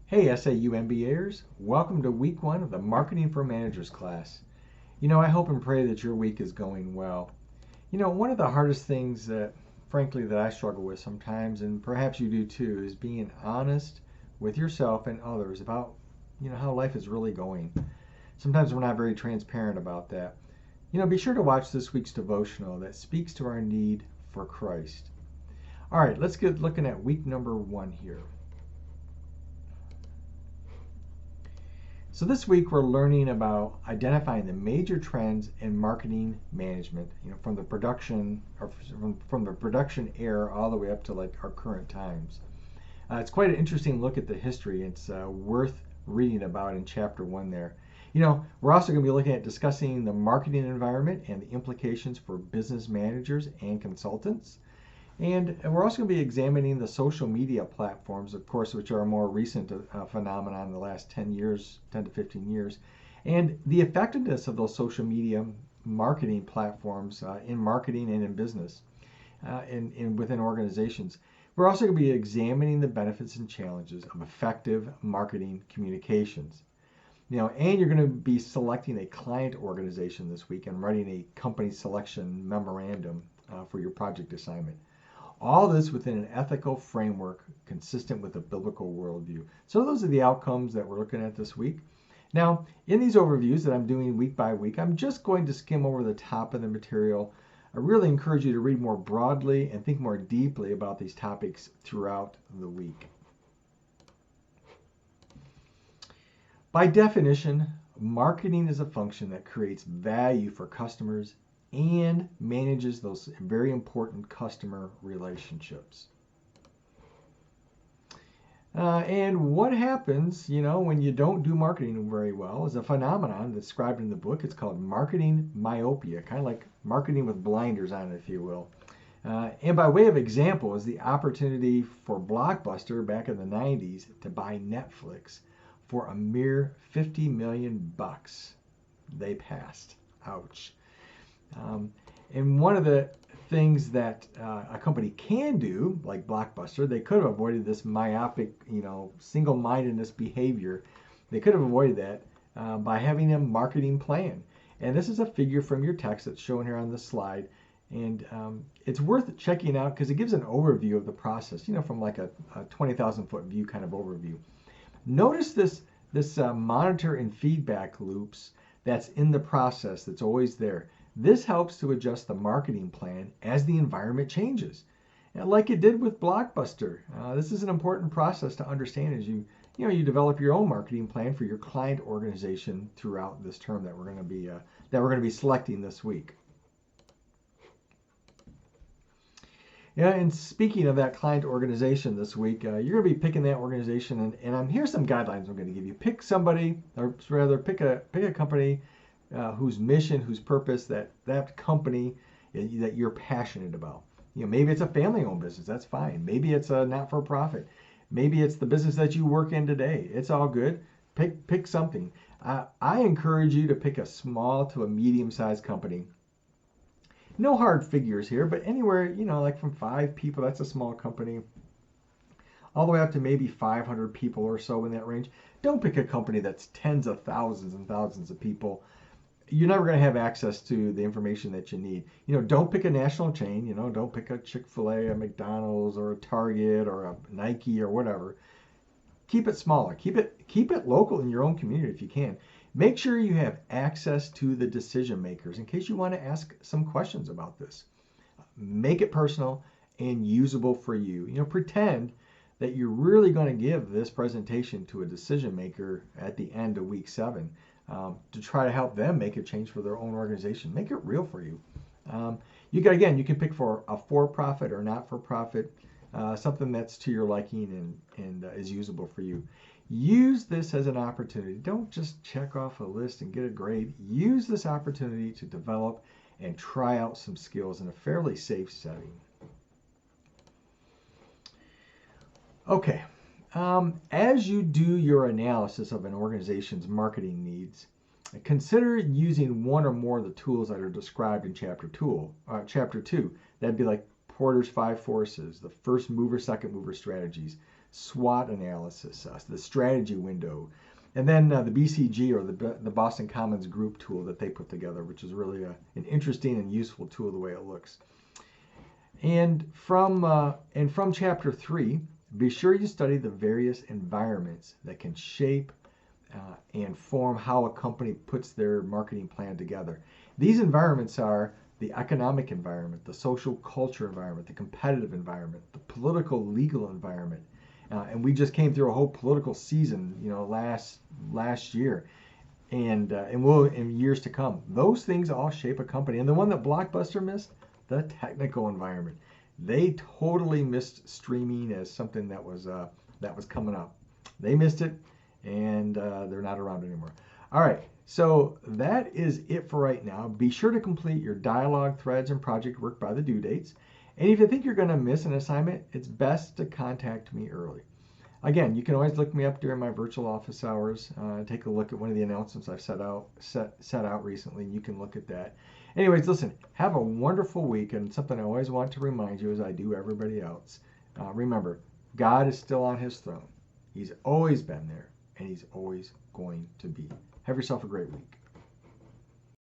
Hey SAU MBAers, welcome to week one of the Marketing for Managers class. I hope and pray that your week is going well. One of the hardest things frankly, that I struggle with sometimes, and perhaps you do too, is being honest with yourself and others about, how life is really going. Sometimes we're not very transparent about that. Be sure to watch this week's devotional that speaks to our need for Christ. All right, let's get looking at week number one here. So this week we're learning about identifying the major trends in marketing management, from the production or from the production era all the way up to like our current times. It's quite an interesting look at the history. It's worth reading about in chapter one there. We're also going to be looking at discussing the marketing environment and the implications for business managers and consultants. And we're also going to be examining the social media platforms, of course, which are a more recent phenomenon in the last 10 years, 10 to 15 years, and the effectiveness of those social media marketing platforms in marketing and in business and within organizations. We're also going to be examining the benefits and challenges of effective marketing communications. And you're going to be selecting a client organization this week and writing a company selection memorandum for your project assignment. All this within an ethical framework consistent with a biblical worldview. So those are the outcomes that we're looking at this week. Now, in these overviews that I'm doing week by week, I'm just going to skim over the top of the material. I really encourage you to read more broadly and think more deeply about these topics throughout the week. By definition, marketing is a function that creates value for customers and manages those very important customer relationships. And what happens, when you don't do marketing very well is a phenomenon that's described in the book. It's called marketing myopia, kind of like marketing with blinders on, if you will. And by way of example is the opportunity for Blockbuster back in the 90s to buy Netflix for a mere $50 million. They passed. Ouch. And one of the things that a company can do, like Blockbuster, they could have avoided this myopic, single-mindedness behavior. They could have avoided that by having a marketing plan. And this is a figure from your text that's shown here on the slide. And it's worth checking out because it gives an overview of the process, from like a 20,000-foot view kind of overview. Notice this monitor and feedback loops that's in the process that's always there. This helps to adjust the marketing plan as the environment changes. And like it did with Blockbuster, this is an important process to understand as you develop your own marketing plan for your client organization throughout this term that we're going to be selecting this week. Yeah, and speaking of that client organization this week, you're going to be picking that organization, and here's some guidelines I'm going to give you. Pick somebody, or rather, pick a company whose mission, whose purpose that company that you're passionate about. Maybe it's a family-owned business. That's fine. Maybe it's a not-for-profit. Maybe it's the business that you work in today. It's all good. Pick something. I encourage you to pick a small to a medium-sized company. No hard figures here, but anywhere, like from 5 people, that's a small company, all the way up to maybe 500 people or so in that range. Don't pick a company that's tens of thousands and thousands of people. You're never going to have access to the information that you need. Don't pick a national chain. Don't pick a Chick-fil-A, a McDonald's, or a Target, or a Nike, or whatever. Keep it smaller. Keep it local in your own community if you can. Make sure you have access to the decision makers in case you want to ask some questions about this. Make it personal and usable for you. Pretend that you're really going to give this presentation to a decision maker at the end of week 7 to try to help them make a change for their own organization. Make it real for you. You can pick for a for-profit or not-for-profit, something that's to your liking and is usable for you. Use this as an opportunity. Don't just check off a list and get a grade. Use this opportunity to develop and try out some skills in a fairly safe setting. Okay, as you do your analysis of an organization's marketing needs, consider using one or more of the tools that are described in chapter 2. That'd be like Porter's 5 forces, the first mover, second mover strategies, SWOT analysis, the strategy window, and then the BCG, or the Boston Commons group tool that they put together, which is really an interesting and useful tool the way it looks. And from chapter 3, be sure you study the various environments that can shape and form how a company puts their marketing plan together. These environments are the economic environment, the social culture environment, the competitive environment, the political legal environment. And we just came through a whole political season, last year, and will in years to come. Those things all shape a company. And the one that Blockbuster missed, the technical environment. They totally missed streaming as something that was coming up. They missed it, and they're not around anymore. All right, so that is it for right now. Be sure to complete your dialogue, threads, and project work by the due dates. And if you think you're going to miss an assignment, it's best to contact me early. Again, you can always look me up during my virtual office hours. Take a look at one of the announcements I've set out recently. You can look at that. Anyways, listen, have a wonderful week, and something I always want to remind you, as I do everybody else, remember, God is still on his throne. He's always been there, and he's always going to be. Have yourself a great week.